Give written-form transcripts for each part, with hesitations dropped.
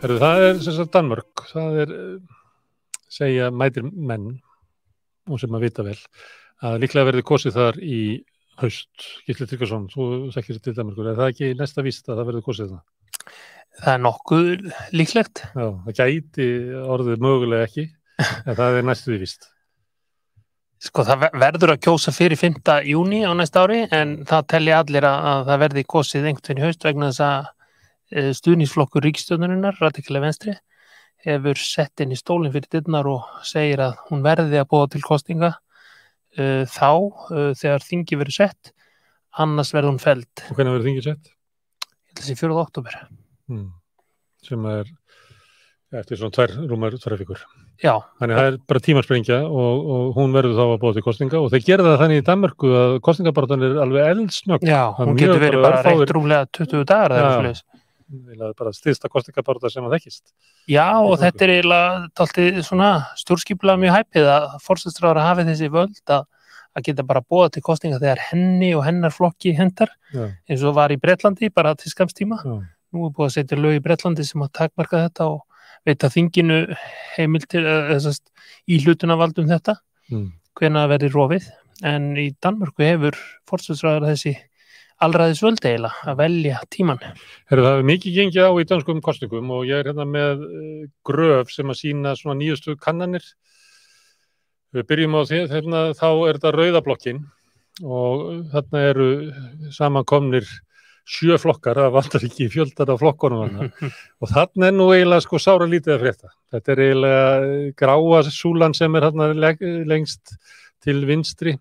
Það sem sagt Danmörk, það segja mætir menn, og sem að vita vel, að líklega verði kosið þar í haust. Gísli Tryggvason, þú þekkir til Danmörkur, það ekki næsta víst að það verði kosið það? Það nokkuð líklegt. Já, það gæti orðið mögulega ekki, en það næstu því víst. Sko, það verður að kjósa fyrir 5. júní á næsta ári, en það telja allir að það verði kosið einhvern veginn í haust vegna þess að stuðningsflokkur ríkisstjórnarinnar, radikale venstri, hefur sett inn í stólinn fyrir dyrnar og segir að hún verði að boða til kosninga þegar þingi verður sett, annars verður hún felld. Og hvenær verður þingi sett? Ég held að sé 4. október. Sem eftir svona rúmar 2 vikur. Já. Þannig það bara tímasprengja og hún verður þá að boða til kosninga og þeir gera það þannig í Danmörku að kosningabaráttan alveg eldsnögg. Já, hún getur verið bara reitt rúmlega 20 dagar eða svoleiðis. Bara stysta kosningabarátta sem að þekkist. Já, og þetta eiginlega dálítið svona stjórnskipulega mjög hæpið að forsætisráðherra hafi þessi völd að geta bara boða til kosninga þegar henni og hennar flokki hendar, eins og var í Bretlandi bara til skamms tíma. Nú búið að setja lög í Bretlandi sem að takmarka þetta og veita þinginu heimild til íhlutunarvald þetta, hvenær verði rofið. En í Danmörku hefur forsætisráðherra þessi allræðisvöld eiginlega að velja tíman. Það er mikið gengið á í danskum kosningum og ég hérna með gröf sem að sýna svona nýjustu kannanir. Við byrjum á því, þá þetta rauða blokkin og þarna eru samankomnir 7 flokkar, það vantar ekki fjöldar af flokkunum þarna. Og þarna nú eiginlega sko sára lítið að frétta. Þetta eiginlega gráa súlan sem þarna lengst til vinstri.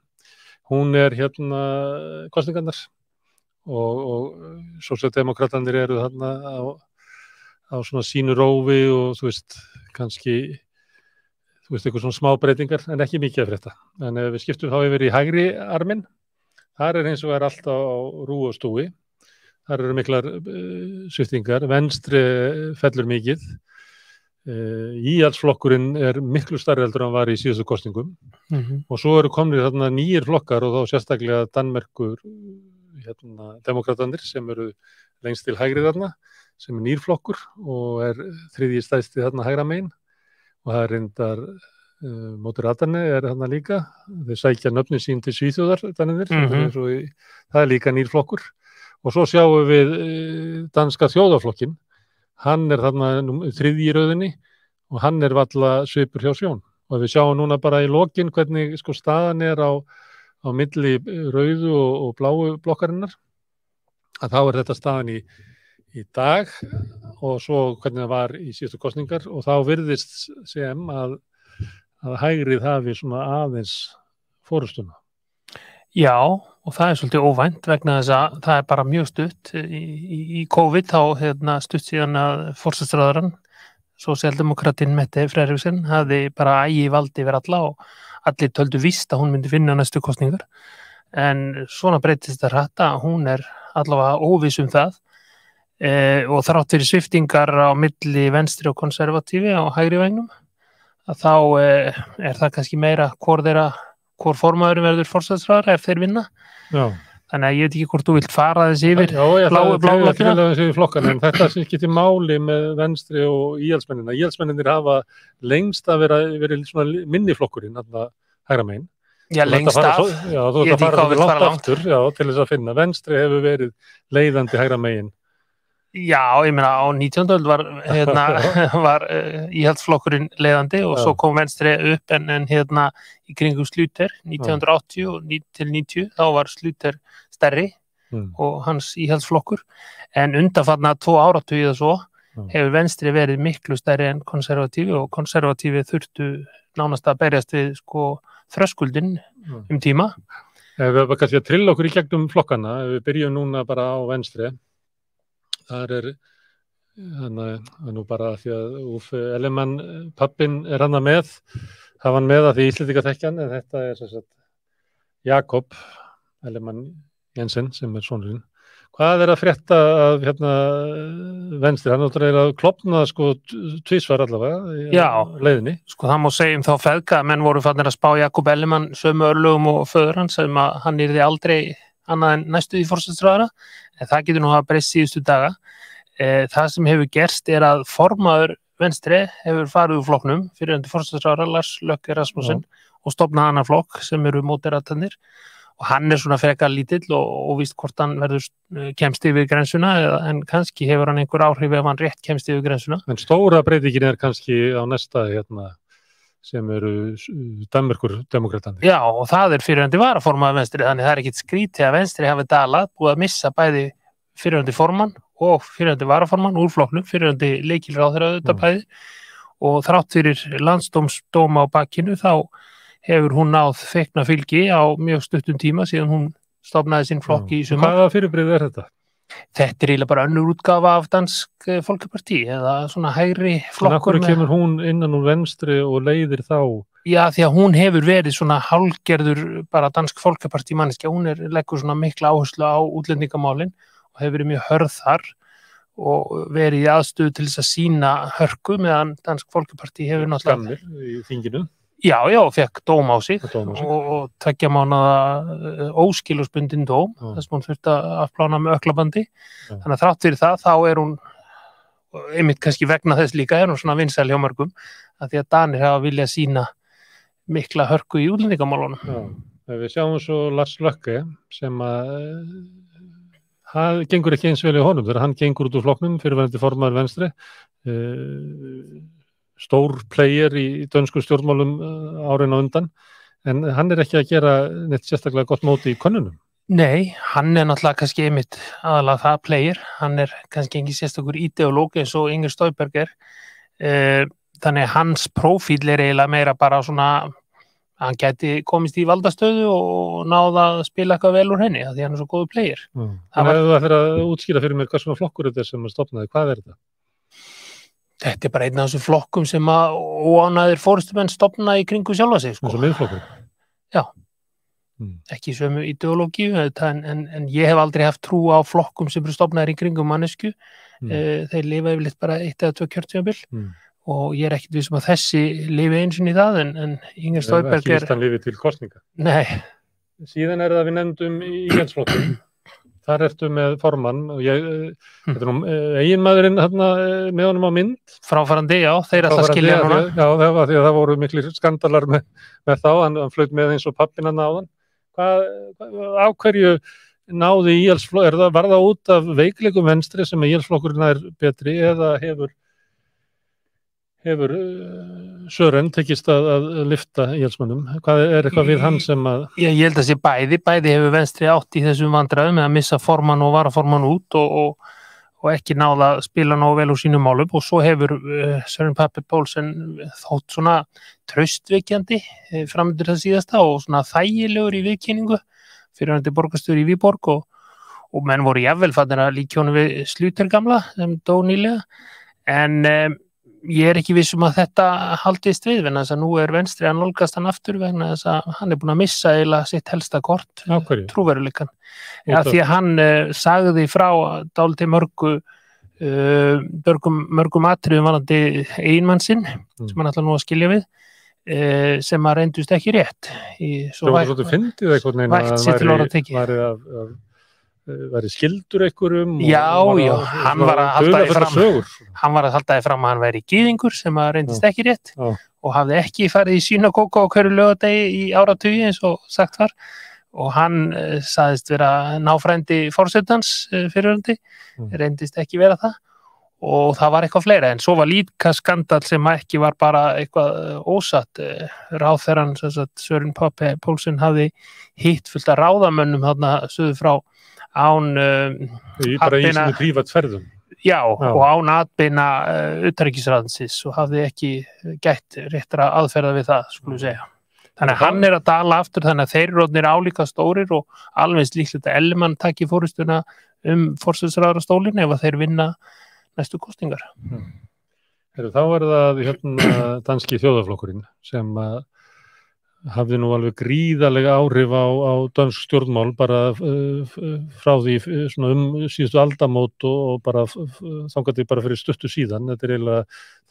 Hún hérna kosningarnar. Og sósíaldemókratarnir eru þarna á svona sínu rófi og þú veist, kannski eitthvað svona smá breytingar en ekki mikið að frétta. En ef við skiptum þá yfir í hægri arminn, þar eins og allt á rú og stúi. Þar eru miklar sviptingar, venstri fellur mikið. Íhaldsflokkurinn miklu stærri heldur en hann var í síðustu kosningum. Og svo eru komnir þarna nýjir flokkar og þá sérstaklega Danmerkur demokratarnir sem eru lengst til hægri þarna, sem nýr flokkur og þriðji stærsti þarna hægra megin og það reyndar Moderaterni þarna líka, þeir sækja nöfnin sín til Svíþjóðar það líka nýr flokkur og svo sjáum við danska þjóðarflokkin, hann þarna þriðji í röðinni og hann varla svipur hjá sjón og við sjáum núna bara í lokin hvernig sko staðan á milli rauðu og bláu blokkarinnar að þá þetta staðan í dag og svo hvernig það var í síðustu kosningar og þá virðist sem að hægrið hafi svona aðeins fórustuna. Já, og það svolítið óvænt vegna þess að það bara mjög stutt í COVID þá stutt síðan að forsætisráðherrann sósíaldemókratinn Mette Frederiksen hafði bara valdi yfir alla og allir töldu víst að hún myndi finna næstu kosningar en svona breytist það hratt að hún allavega óviss það og þrátt fyrir sviptingar á milli venstri og konservatífi á hægri vegnum að þá það kannski meira hvor formaðurinn verður forsætisráðherra ef þeir vinna. Já. Þannig að ég veit ekki hvort þú vilt fara þessi yfir flokkana, en þetta skiptir máli með venstri og íhaldsmennina. Íhaldsmennir hafa lengst að verið svona minni flokkurinn, hægra megin. Já, lengst af. Já, þú ert að fara langt aftur, já, til þess að finna. Venstri hefur verið leiðandi hægra megin. Já, ég meina á 19. öld var íhaldsflokkurinn leiðandi og svo kom venstri upp en í kringum Schlüter 1980 til 90 þá var Schlüter stærri og hans íhaldsflokkur en undanfarna 2 áratugi eða svo hefur venstri verið miklu stærri en konservatífi og konservatífi þurftu nánast að berjast við sko þröskuldinn tíma. Ef við kannski að trilla okkur í gegnum flokkana, ef við byrjum núna bara á venstri þar nú bara því að Uffe Ellemann pappinn hann með það var með að því Íslendingar þekkja hann en þetta sem sagt Jakob Ellemann Jensen sem sonurinn. Hvað að frétta að venstri, hann að klofna sko tvisvar allavega í leiðinni? Sko það má segja þá feðga að menn voru farnir að spá Jakob Ellemann sömu örlögum og föður hans sem að hann yrði aldrei annað en næstu í forsætisráðherra en það getur nú hafa breyst síðustu daga. Það sem hefur gerst að formaður Venstre hefur farið úr flokknum fyrrverandi forsætisráðherra Lars Løkke Rasmussen og stofnað annan flokk sem eru móteratarnir og hann svona frekar lítill og víst hvort hann kemst yfir grensuna en kannski hefur hann einhver áhrif ef hann rétt kemst yfir grensuna. En stóra breytingin kannski á næsta sem eru Danmerkur demokratarnir. Já, og það fyrrverandi varaformaður Venstre, þannig það ekkert skrítið að Venstre hafi dalað, búið að missa bæði fyrrverandi formann og fyrrverandi varaformann úr flokknum, fyrrverandi leikilráðherra auðvitað bæði og þrátt fyrir landsdómsdóma á bakinu þá hefur hún náð feikna fylgi á mjög stuttum tíma síðan hún stofnaði sinn flokk í sumar. Hvaða fyrirbrigði þetta? Þetta eiginlega bara önnur útgáfa af Dansk Folkeparti eða svona hægri flokkur. En af hverju kemur hún innan úr Venstre og leiðir þá? Já, því að hún hefur verið svona hálfgerður bara Dansk Folkeparti manneskja, hún leggur svona mikla áherslu á útlendingamálin og hefur verið mjög hörð þar og verið í aðstöðu til þess að sýna hörku meðan Dansk Folkeparti hefur náttúrulega skammir í þinginu. Já, fekk dóm á sig og 2 mánaða óskilorðsbundinn dóm, þess að hún þurfti að afplána með ökklabandi. Þannig að þrátt fyrir það, þá hún einmitt kannski vegna þess líka, hún svona vinsæl hjá mörgum, að því að Danir hafa viljað sýna mikla hörku í útlendingamálunum. Já, við sjáum svo Lars Løkke sem það gengur ekki eins vel í honum, þegar hann gengur út úr flokknum, fyrrverandi formaður Venstre, stór player í dönsku stjórnmálum árin á undan, en hann ekki að gera neitt sérstaklega gott móti í könnunum. Nei, hann náttúrulega kannski einmitt aðalega það player, hann kannski engin sérstakur ideológ eins og Inger Støjberg þannig að hans prófíl eiginlega meira bara svona, hann gæti komist í valdastöðu og náða að spila eitthvað vel úr henni, því hann svo góður player. Þannig að það að útskýra fyrir mér hvað svona flokkur þetta sem stofnaði, hvað þetta? Þetta bara einn af þessum flokkum sem óánægðir forystumenn stofna í kringu sjálfa sig. Eins og miðflokkur? Já, ekki sömu ideológíu, en ég hef aldrei haft trú á flokkum sem eru stofnaðir í kringum mannesku. Þeir lifa yfirleitt bara 1 eða 2 kjörtímabil og ég ekkert viss að þessi lifi eins og í það, en Inger Støjberg ekki víst hann lifi til kosninga. Nei. Síðan það við nefndum í Íhaldsflokkum. Þar ertu með formann og þetta eiginmaðurinn með honum á mynd. Fráfarandi, já, þeir alltaf skilja núna. Já, því að það voru miklir skandalar með þá, hann flaut með eins og pappinn hann áðan. Á hverju náði Íhaldsflokkur, var það út af veikleikum Venstre sem Íhaldsflokkurinn betri eða hefur Sören tekist að lyfta Íhaldsmönnum? Hvað eitthvað við hann sem að... Ég held að sé bæði hefur Venstre átt í þessum vandræðum með að missa formann og varaformann út og ekki náða að spila nógu vel úr sínum málum og svo hefur Søren Pape Poulsen þótt svona traustvekjandi framöndur það síðasta og svona þægilegur í viðkynningu fyrrverandi borgarstjóri í Viborg og menn voru jafnvel fannir að líkja honum við Slúter gamla sem dó nýlega en ég ekki viss að þetta haldist við vegna þess að nú Venstre að nálgast hann aftur vegna þess að hann búinn að missa eiginlega sitt helsta kort, trúveruleikann. Því að hann sagði frá dálítið mörgum atriðum varðandi eiginmann sinn, sem hann ætla nú að skilja við, sem að reyndust ekki rétt. Það var svolítið fyndið eitthvað neina að væri skildur einhverjum Já, hann var að halda því fram að hann væri gyðingur sem að reyndist ekki rétt og hafði ekki farið í synagógu á hverju laugardegi í áratugi eins og sagt var og hann sagðist vera náfrændi forsetans fyrrverandi, reyndist ekki vera það og það var eitthvað fleira en svo var líka skandal sem ekki var bara eitthvað ósatt ráðherrann, Søren Pape Poulsen hafði hitt fullt af ráðamönnum þarna suður frá án bara í svona prívat ferðum og án atbeina utanríkisráðsins og hafði ekki gætt réttra aðferða við það, skulum segja. Þannig að hann að dala aftur, þannig að þeir eru orðnir álíka stórir og alveg líklegt að Ellemann taki forystuna forsætisráðherrastólinn ef að þeir vinna næstu kosningar. Þá það danski þjóðarflokkurinn sem hafði nú alveg gríðarlega áhrif á dönsk stjórnmál bara frá því svona síðustu aldamót og bara þangað til bara fyrir stuttu síðan. Þetta eiginlega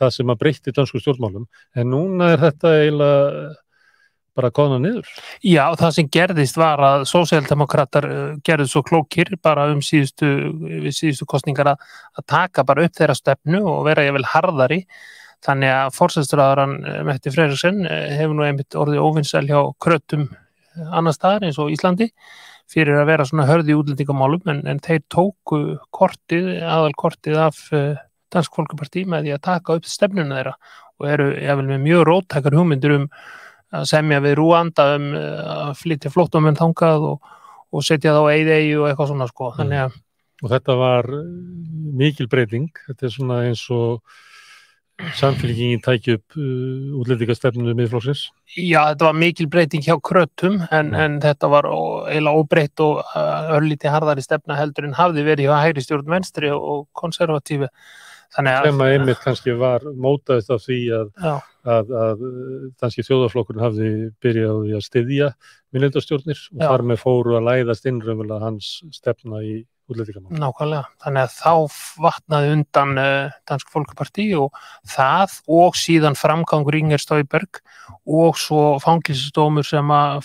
það sem að breytti dönsku stjórnmálum. En núna þetta eiginlega bara góðna niður. Já, það sem gerðist var að sósíaldemókratar gerðu svo klókir bara við síðustu kosningar að taka bara upp þeirra stefnu og vera jafnvel harðari. Þannig að forsætisráðherrann Mette Frederiksen hefur nú einmitt orðið óvinsæl hjá krötum annars staðar eins og Íslandi fyrir að vera svona hörð í útlendingamálum en þeir tóku aðalkortið af Dansk Folkeparti með því að taka upp stefnuna þeirra og eru jafnvel með mjög róttækar hugmyndir að semja við Rúanda að flytja flóttamenn þangað og setja þá eyðeyju og eitthvað svona sko. Þannig að og þetta var mikil breyting, þetta svona eins og Samfylkingin tæki upp útlendingastefnu Miðflokksins. Já, þetta var mikil breyting hjá krötum en þetta var eiginlega óbreytt og örlítið harðari stefna heldur en hafði verið hjá hægri stjórn venstri og konservatífi. Þannig að sem einmitt kannski var mótaðist af því að danski þjóðarflokkurinn hafði byrjað að styðja minnihlutastjórnir og þar með fóru að læðast inn raunverulega hans stefna í útlendingamálum. Nákvæmlega, þannig að þá vatnaði undan Dansk Folkeparti og það og síðan framgangur Inger Støjberg og svo fangelsisdómur sem að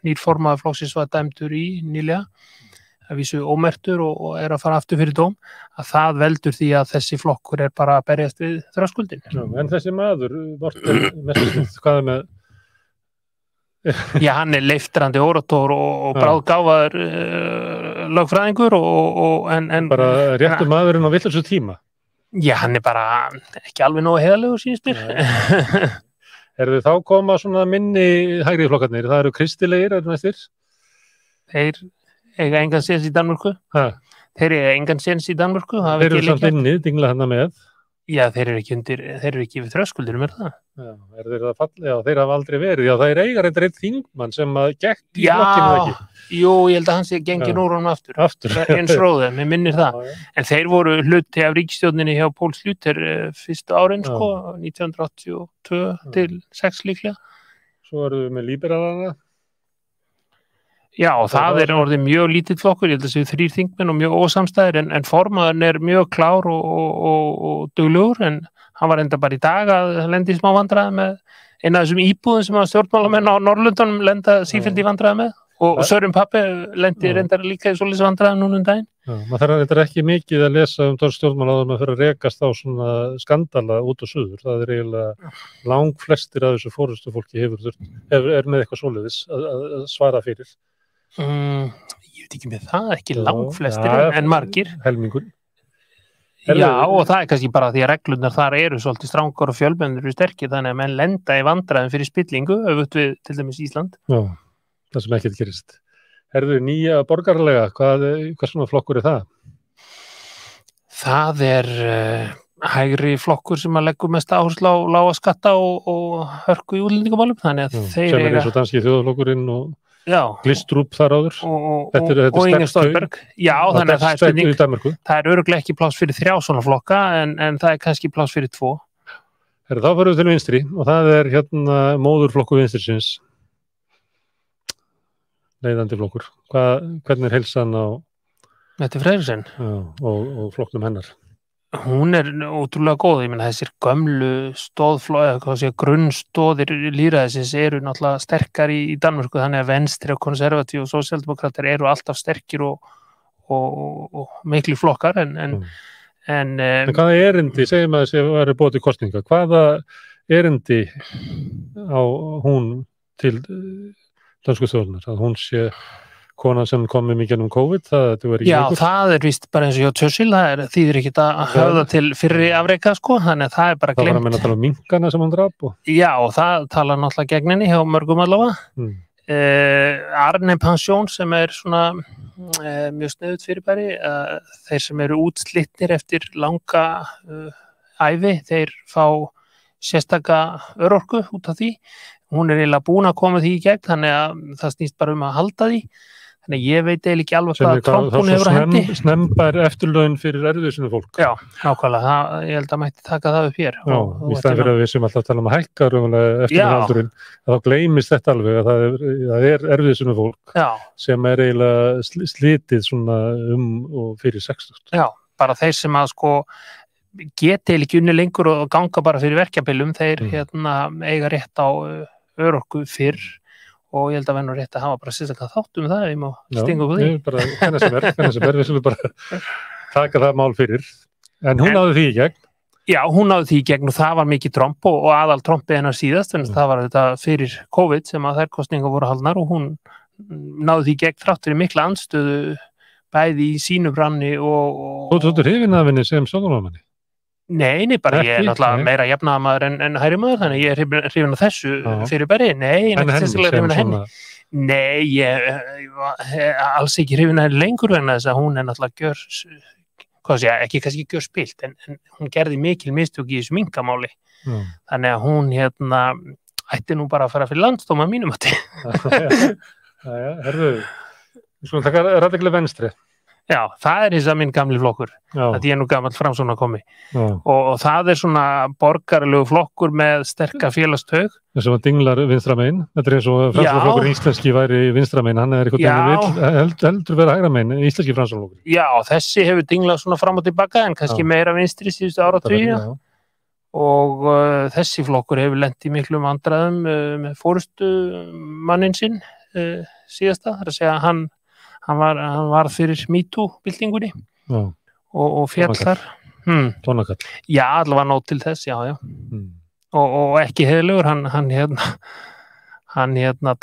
nýr formaður flokksins var dæmdur í nýlega að vísu ómertur og að fara aftur fyrir dóm, að það veldur því að þessi flokkur bara að berjast við þröskuldin. En þessi maður, Morten Messerschmidt, hvað með? Já, hann leiftrandi orator og bráðgáfaður lögfræðingur en bara réttu maðurinn á vitlausu tíma. Já, hann bara ekki alveg nógu heiðarlegur sýnist mér. Þá koma svona minni hægri flokkarnir, það eru kristilegir, næstir? Þeir eiga engan séns í Danmörku. Þeir eiga engan séns í Danmörku. Þeir eru samt inni, dingla hana með. Já, þeir eru ekki við þröskuldurum, það? Já, þeir hafa aldrei verið. Já, það eiga reyndar einn þingmann sem gekk í flokkinu ekki. Jú, ég held að hann sé gengin úr honum aftur. Eins róðið, mér minnir það. En þeir voru hluti af ríkisstjórninni hjá Poul Schlüter fyrstu árin, 1982 til 6 líklega. Svo erum við með líberalana. Já, og það orðið mjög lítill flokkur, ég held að séu 3 þingmenn og mjög ósamstæðir en formaðurinn mjög klár og duglegur en hann var enda bara í dag að lenda í smá vandræði með eina af þessum íbúðum sem að stjórnmálamenn á Norrlundunum lenda sífellt í vandræði með og Søren Pape lendi reyndar líka í svoleiðis vandræði núna daginn. Já, maður þarf ekki mikið að lesa stjórnmál áður maður fyrir að rekast á svona skandala út og suður, það eiginlega langflestir af þessu forystufólki er með eitthvað svoleiðis að svara fyrir. Ég veit ekki með það, ekki langflestir en margir. Helmingur. Já, og það kannski bara því að reglurnar þar eru svolítið strangar og fjölmennir eru sterkir þannig að menn lenda í vandræðum fyrir spillingu öfugt við til dæmis Ísland. Já, það sem ekkert gerist. Nýja borgarlega, hvað svona flokkur er það? Það hægri flokkur sem að leggur mest áherslu á lága skatta og hörku í útlendingamálum þannig að þeir sem eins og danski þjóðarflokkurinn og Glistrup þar áður og Inger Støjberg. Já, þannig að það spurning. Það örugglega ekki pláss fyrir 3 svona flokka en það kannski pláss fyrir 2. Þá förum við til vinstri og það móðurflokkur vinstrisins. Leiðandi flokkur. Hvernig heilsan á Mette Frederiksen? Og flokknum hennar? Hún ótrúlega góð, ég meina þessir gömlu grunnstóðir lýðræðisins eru náttúrulega sterkar í Danmörku þannig að venstri og konservatív og sósíaldemókratar eru alltaf sterkir og miklu flokkar en hvaða erindi, segjum að þessi væri búið til kosninga, hvaða erindi á hún til dansku þjóðunar, að hún sé konan sem kom með mikið COVID, það var ekki leikur? Já, það víst bara eins og hjá Churchill, það þýðir ekki að höfða til fyrri afreika, þannig að það bara glemt. Það var að menna að tala um minkana sem hún drap? Já, og það tala náttúrulega gegn henni hjá mörgum allavega. Arne Pension sem svona mjög sniðugt fyrirbæri, þeir sem eru útslitnir eftir langa ævi, þeir fá sérstaka örorku út af því. Hún eiginlega búin að koma því í gegn, þannig að það snýst bara að halda því. Þannig að ég veit eiginlega ekki alveg hvað Trump hún hefur að hendi. Snembær eftirlaun fyrir erfiðsynum fólk. Já, nákvæmlega. Ég held að mætti taka það upp hér. Já, í staðinn fyrir að við sem alltaf tala um að hækka eftirlaunaldurinn, þá gleymist þetta alveg að það erfiðsynum fólk sem eiginlega slitið svona og fyrir 60. Já, bara þeir sem að geti ekki unni lengur og ganga bara fyrir verkjabillum, þeir eiga rétt á örorku fyrr og ég held að verður rétt að hafa bara sérstaklega þáttum það ef ég má stinga upp á því. Já, bara hennar sem við skulum bara taka það mál fyrir. En hún náði því í gegn. Já, hún náði því í gegn og það var mikið tromp og aðal trompið hennar síðast, en það var þetta fyrir COVID sem að þær kosningar voru haldnar og hún náði því í gegn þrátt fyrir mikla andstöðu bæði í sínu branni og... Þú hrifin af henni sem stjórnmálamanni? Nei, bara ég er náttúrulega meira jafnaðarmaður en hægri maður, þannig ég er hrifin af þessu fyrirbæri. Nei, en ekki sérstaklega hrifin af henni. Nei, ég alls ekki hrifin af henni lengur vegna þess að hún er náttúrulega ekki kannski gjör spilt, en hún gerði mikil mistök í þessu minkamáli. Þannig að hún ætti nú bara að fara fyrir landsdóma mínum að herðu, við skulum taka radikali Vinstri. Já, það er eins og minn gamli flokkur, að ég er nú gamall Framsóknar komi og það er svona borgaralegu flokkur með sterka félagstaug. Þess að dinglar vinstra megin, þetta er eins og Framsóknarflokkur íslenski væri vinstra megin, hann er eitthvað heldur vera hægra megin, íslenski Framsóknarflokkur. Já, þessi hefur dinglað svona fram og tilbaka en kannski meira vinstri síðustu áratugi og þessi flokkur hefur lent í miklum vandræðum með forystumannin sinn síðasta, það er að segja að hann var fyrir MeToo-byltingunni og féll þar. Tónakall. Já, allavega nóg til þess, já. Og ekki heiðlegur, hann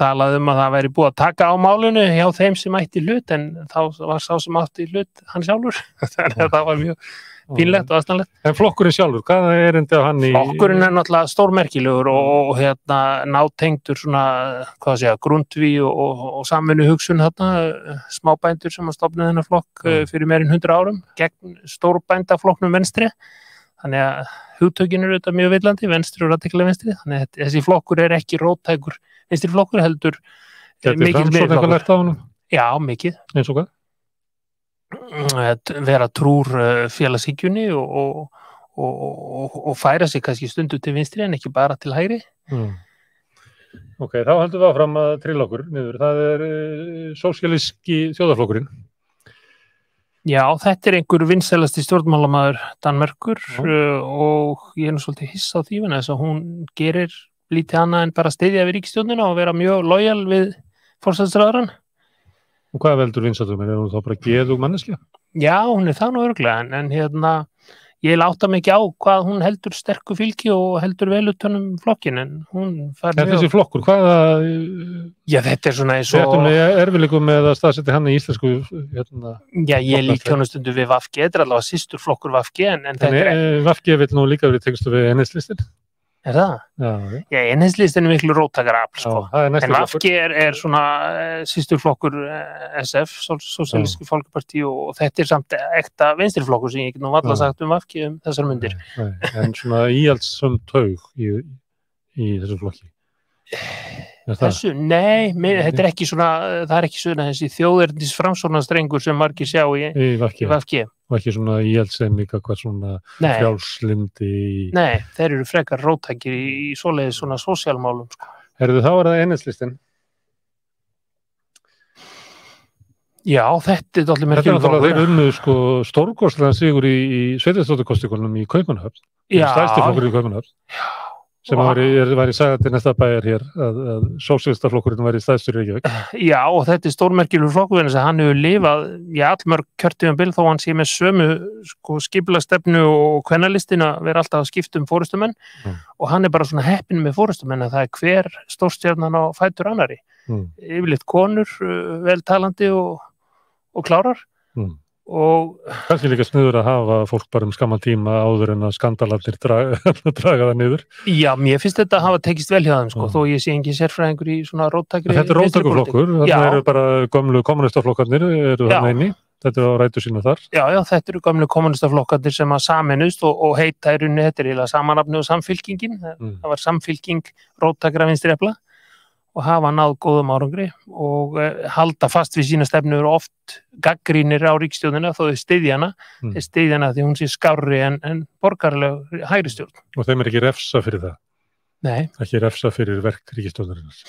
talaði að það væri búið að taka á málinu hjá þeim sem ætti hlut, en þá var sá sem átti hlut hann sjálfur. Þannig að það var mjög pínlegt og aðstæðanlegt. En flokkurinn sjálfur, hvað er erindi á hann í... Flokkurinn er náttúrulega stórmerkilegur og nátengdur svona, Grundtvig og samvinnu hugsun smábændur sem að stofna þennan flokk fyrir meir en 100 árum gegn stórbændaflokknum Vinstri. Þannig að hugtökin eru þetta mjög villandi, Vinstri og radikali Vinstri. Þannig að þessi flokkur er ekki róttækur Vinstri flokkur, heldur mikið meiri flokkur. Já, mikið. Eins og hvað? Vera trúr félagshyggjunni og færa sig kannski stundu til vinstri en ekki bara til hægri. Ok, þá höldum við áfram að trilla okkur niður. Það er sósíalíski þjóðarflokkurinn. Já, þetta er einhver vinsælasti stjórnmálamaður Danmerkur og ég er nú svolítið hissa á því þess að hún gerir lítið annað en bara styðja við ríkisstjórnina og vera mjög lojal við forsætisráðherrann. Og hvað veldur vinsældum? Er hún þá bara geðug manneskja? Já, hún er það nú örugglega, en ég láta mig ekki á hvað hún heldur sterku fylgi og heldur vel utanum flokkin, en hún fær mjög... Þessi flokkur, hvaða... Já, þetta er svona eins og... Þetta með erfiðleikum með að staðsetja hann í íslensku... Já, ég lík hjónustundu við VFG, þetta er allavega systur flokkur VFG, en þetta er... VFG vil nú líka verið tengstu við NS-listin? Er það? Já, NS-listin er miklu róttækara afl, sko. En VFG er svona systurflokkur SF, Sósíalíski Folkeparti, og þetta er samt ekta vinstriflokkur sem ég get nú varla sagt VFG þessar mundir. En svona íhaldssöm taug í þessum flokki? Þessu? Nei, þetta er ekki svona, það er ekki svona þessi þjóðernis framsóknarstrengur sem margir sjá í VFG. Og ekki svona íhaldssemi, eitthvað svona frjálslyndi. Nei, þeir eru frekar róttækir í svoleiðis svona sósíalmálum. Herðu, þá er það NS-listin. Já, þetta er allir merkilegt. Þetta er náttúrulega þeir unnu stórkostlegan sigur í sveitarstjórnarkosningunum í Kaupmannahöfn. Stærsti flokkur í Kaupmannahöfn. Já. Sem væri sagði til næsta bæjar hér að sósíalistaflokkurinn væri stærstur í Reykjavík. Já, og þetta er stórmerkilegur flokkur en hann hefur lifað allmörg kjörtímabil þó hann sé með sömu skipulagsstefnu og kvennalistin að vera alltaf að skipta forystumenn og hann er bara svona heppinn með forystumenn að það er hver stórstjarnan á fætur annari. Yfirleitt konur, veltalandi og klárar. Og kannski líka sniður að hafa fólk bara skamman tíma áður en að skandalarnir draga það niður. Já, mér finnst þetta að hafa tekist vel hjá þeim, þó ég sé engin sérfræðingur í svona róttækri... Þetta er róttækuflokkur, þarna eru bara gömlu kommunistaflokkarnir, eru það meini, þetta er á rætu sína þar. Já, þetta eru gömlu kommunistaflokkarnir sem að saminust og heita í rauninni, þetta er eiginlega samanafni og samfylkingin, það var samfylking róttækra vinstri efla og hafa náð góðum árangri og halda fast við sína stefnu og oft gaggrínir á ríkisstjórnina þó þau styðja hana því hún sé skárri en borgaraleg hægri stjórn. Og þeim er ekki refsa fyrir það? Nei. Ekki refsa fyrir verk ríkisstjórnarinnar?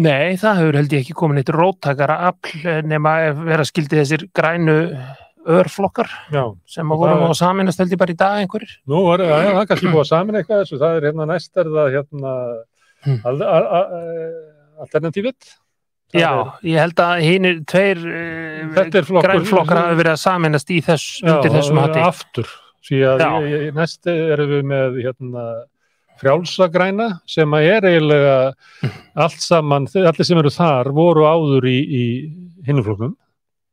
Nei, það hefur held ég ekki komin eitt róttækara afl nema vera skildi þessir grænu örflokkar sem að vorum á sameinast held ég bara í dag einhverjir. Nú, það er kannski búið að sameina eitthvað þessu, það er næst er það alternatívið. Já, ég held að hinir tveir grænflokkar hafi verið að sameinast í undir þessum hatti. Aftur, því að næst erum við með frjálsa græna sem eiginlega allt saman, allir sem eru þar voru áður í hinum flokknum,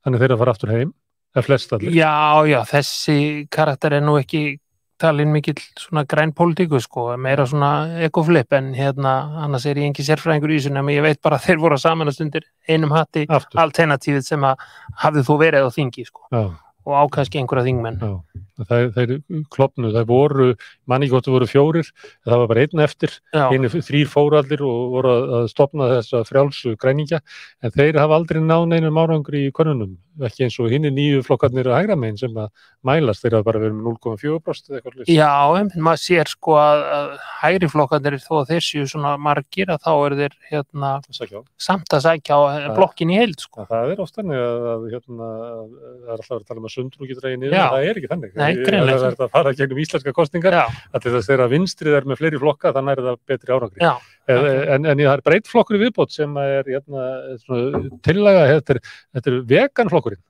þannig þeir að fara aftur heim, eða flest allir. Já, þessi karakter nú ekki talin mikill svona grænpólitíku meira svona ekoflip en annars ég engin sérfræðingur í þessu nema ég veit bara að þeir voru að samanast undir einum hatti alternatívið sem að hafði þú verið á þingi og ákvæðski einhverja þingmenn. Þeir klofnu, það voru, manni gott voru 4, það var bara einn eftir, einu 3 fóru allir og voru að stofna þessa frjálsu græningja, en þeir hafa aldrei náð neinum árangri í könnunum, ekki eins og hinni nýju flokkarnir að hægra megin sem að mælast, þeir hafa bara verið með 0,4% eða eitthvað. Já, en maður sér að hægri flokkarnir þó að þeir séu svona margir að þá eru þeir samt að sækja á blokkin í heild. Það oft þannig að það alltaf að tala um að sundrú getur dregið niður, það ekki þannig. Það er að fara gegnum íslenska kosningar, að þess þegar vinstrið með fleiri flokka, þannig það betri árangri. En það er bara einn flokkur í viðbót sem tillaga, þetta veganflokkurinn.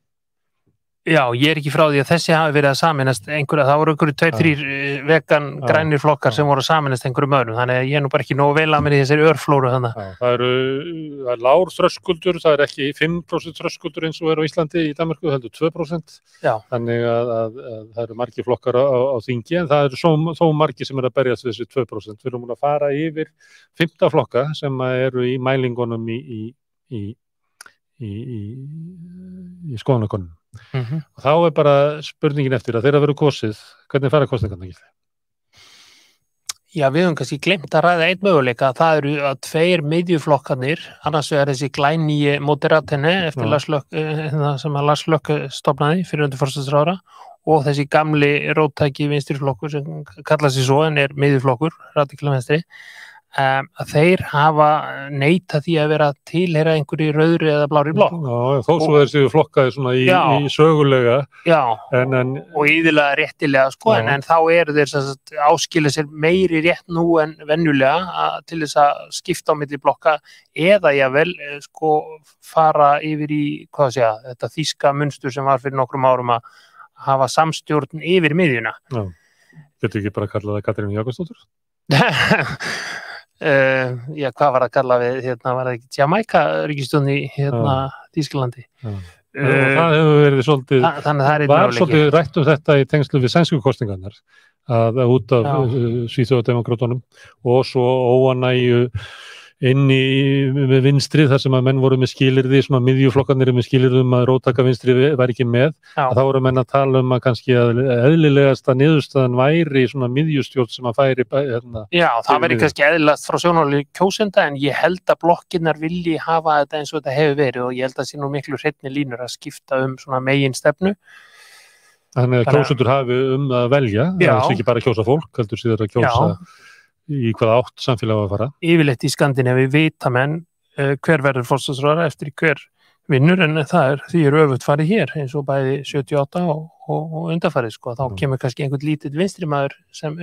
Já, ég ekki frá því að þessi hafi verið að sameinast það voru einhverju 2-3 vegan grænir flokkar sem voru að sameinast einhverjum öðrum, þannig að ég nú bara ekki nógu vel að mér í þessari örflóru þannig. Það er lágur þröskuldur, það er ekki 5% þröskuldur eins og á Íslandi, í Danmörku heldur 2%, þannig að það eru margir flokkar á þingi, en það eru þó margir sem eru að berjast við þessi 2%. Við erum múin að fara yfir 15 flokka sem eru í mælingunum í skoðanakönnunum. Og þá er bara spurningin eftir að þeirra verið kosið, hvernig fara kosningarnar ekki? Já, við höfum kannski glemt að ræða einn möguleika, það eru að 2 miðjuflokkarnir, annars er þessi glænýji Moderatene eftir sem að Lars Løkke stofnaði fyrir undir forsætisráðherra og þessi gamli róttæki vinstri flokkur sem kallar sig svo en miðjuflokkur, radikal vinstri, að þeir hafa neitað því að vera tilheyra einhverju rauðri eða blári blokk. Já, þó svo þeir séu flokkaði svona í sögulega. Já, og íðilega réttilega, en þá eru þeir áskilja sér meiri rétt nú en venjulega til þess að skipta á milli blokka eða jafnvel fara yfir í, þetta þýska munstur sem var fyrir nokkrum árum að hafa samstjórn yfir miðjuna. Já, getur ekki bara að kalla það Katrínu Jakobsdóttur? Já, hvað var að kalla við var það ekki Jamaica ríkisstjórn í Þýskalandi það hefur verið svolítið rætt þetta í tengslu við sænsku kosningarnar að út af Svíþjóðademókrötunum og svo óanægju inn með vinstri þar sem að menn voru með skilyrði, svona miðjuflokkarnir með skilyrðum að róttaka vinstri væri ekki með, þá voru menn að tala að kannski að eðlilegasta niðurstaðan væri svona miðjustjórn sem að færi Já, það væri kannski eðlilegast frá sjónarhóli kjósenda en ég held að blokkinnar vilji hafa þetta eins og þetta hefur verið og ég held að sé nú miklu hreinni línur að skipta svona meginstefnu. Þannig að kjósendur hafi að velja, það er ekki bara að kjósa fólk, heldur síðan að kjósa í hvaða átt samfélag að fara? Yfirleitt í Skandinavíu vita menn hver verður forsætisráðherra eftir hver vinnur en því öfugt farið hér eins og bæði 78 og undanfarið þá kemur kannski einhvern lítill vinstrimaður sem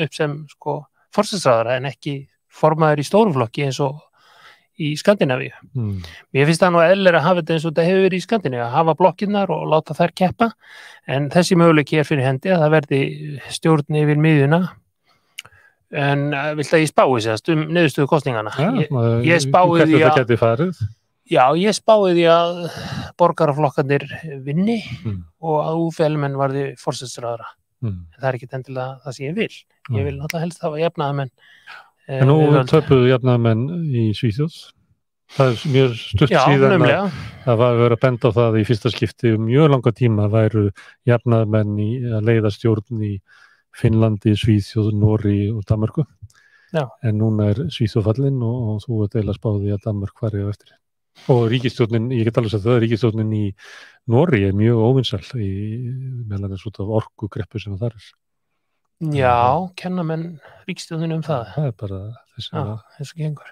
forsætisráðherra en ekki formaður í stóruflokki eins og í Skandinavíu. Mér finnst það nú eðlilega að hafa þetta eins og þetta hefur verið í Skandinavíu að hafa blokkinnar og láta þær keppa en þessi möguleiki fyrir hendi að það verði stjórn yfir miðjuna. En viltu að ég spái niðurstöðu kosningana? Ég spái því ég spái því að borgaraflokkarnir vinni og að úfélmenn varði forsætisráðherra. Það er ekki endilega það sem ég vil. Ég vil náttúrulega helst hafa jafnaðarmenn. En nú töpuðu jafnaðarmenn í Svíþjóð. Það er mjög stutt síðan að það var verið að benda á það í fyrsta skipti mjög langa tíma væru jafnaðarmenn að leiða stjórn í Finnlandi, Svíþjóð, Noregi og Danmörku. En núna er Svíþjóð fallin og þú ert eiginlega spáð því að Danmörk fari á eftir. Og ríkisstjórnin, ég get alveg sagt það, ríkisstjórnin í Noregi er mjög óvinsæl meðal annars út af orkukreppu sem það er. Já, kenna menn ríkisstjórnin það. Það er bara þessu gengur.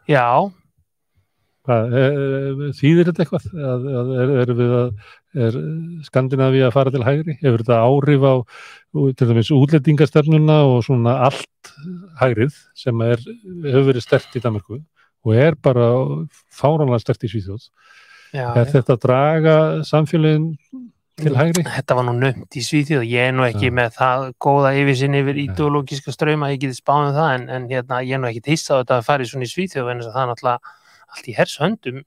Já. Þýðir þetta eitthvað? Er Skandinavíu að fara til hægri? Hefur þetta áhrif á til dæmis útlendingastefnuna og svona allt hægrið sem hefur verið sterkt í Danmörku og bara fáránlega sterkt í Svíþjóð. Já, þetta að draga samfélögin til hægri? Þetta var nú nefnt í Svíþjóð, ég nú ekki með það góða yfirsýn yfir ideológiska strauma, ég geti spáð það, en hérna, ég nú ekki hissa á þetta að fara í svona í Svíþjóð, en það er náttúrulega allt í hershöndum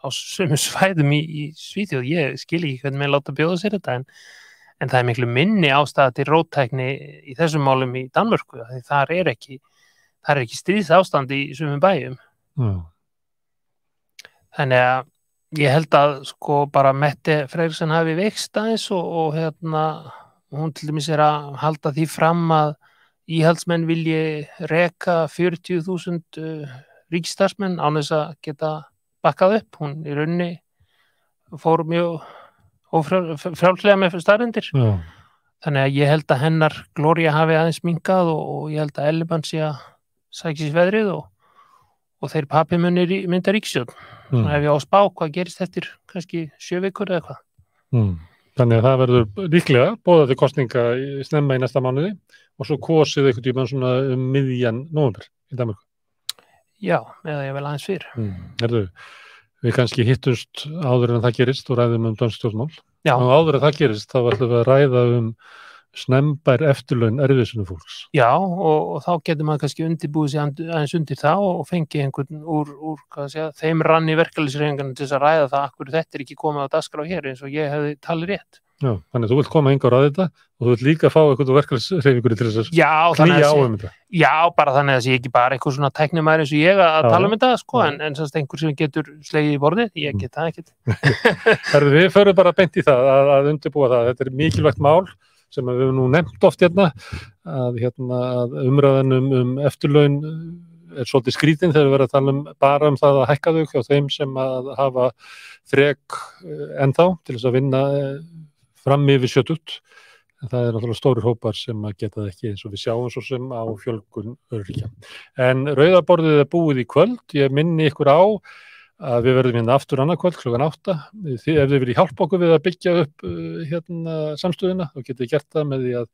á sumum svæðum í Svíþjóð, ég skil ekki hvernig mér láta bjóða sér þetta, en það er miklu minni ástæða til róttækni í þessum málum í Danmörku, því þar er ekki stríðsástand í sumum bæjum. Þannig að ég held að sko bara Mette Frederiksen hafi veikst aðeins og hún til dæmis að halda því fram að íhaldsmenn vilji reka 40.000 ríkisstarfsmenn án þess að geta bakkað upp. Hún í rauninni fór mjög frjálslega með staðreyndir. Þannig að ég held að hennar glóría hafi aðeins minkað og ég held að Ellimann sé að sækja sér veðrið og þeir pappi mynda ríkisstjórn. Ef ég á spá, hvað gerist eftir kannski 7 vikur eða hvað? Þannig að það verður líklega boðað til kosninga snemma í næsta mánuði og svo kosið einhvern tímann svona miðjan nóvember í Danmörku. Já, eða ég vel aðeins fyrr. Við kannski hittumst áður en það gerist og ræðum dönsk stjórnmál. Já. Og áður en það gerist, þá ætlum við að ræða snembær eftirlaun erfiðsunu fólks. Já, og þá getur maður kannski undirbúið sig aðeins undir það og fengið einhvern úr þeim ranni verkalýðshreyfinganna til þess að ræða það akkur þetta er ekki komið á dagskrá hér eins og ég hefði talið rétt. Já, þannig að þú vilt koma hingað á þetta og þú vilt líka fá einhvern verkalýðshreyfingunni til þess að knýja á þetta. Já, bara þannig að það sé ekki bara eitthvað svona tæknimæður eins og ég að tala þetta, sko, en semst einhver sem getur slegið í borðið, ég get það ekkert. Við förum bara beint í það að undirbúa það. Þetta er mikilvægt mál sem við höfum nú nefnt oft að umræðan eftirlaun er svolítið skrítin þegar við verðum að tala bara það að hækka þau hjá þeim sem að hafa þrek ennþá til þess að vinna fram yfir 70. En það er náttúrulega stórir hópar sem að geta það ekki eins og við sjáum svo sem á fjölgun öryrkja. En rauðaborðið er búið í kvöld, ég minni ykkur á að við verðum aftur annað kvöld klukkan 8. Ef þið viljið hjálpa okkur við að byggja upp samstöðuna, þá getið þið gert það með því að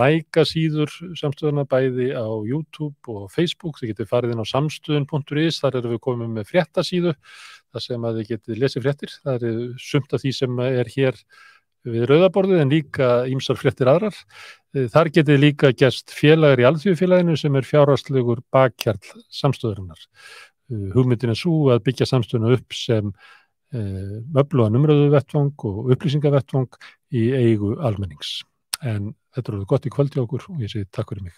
læka síður samstöðuna bæði á YouTube og Facebook. Þið getið farið inn á samstöðun.is, þar erum við komið með fréttasíðu, þar sem að þið getið lesið fréttir. Það er sumt af því sem er hér við rauðaborðið en líka ýmsar fréttir aðrar. Þar getið líka gerst félagar í Alþýðufélaginu sem er fjárhagslegur bakhjarl samstöðurinnar. Hugmyndin er sú að byggja samstöðuna upp sem öflugan umræðuvettvang og upplýsingavettvang í eigu almennings. En þetta er gott í kvöld hjá okkur og ég segi takk fyrir mig.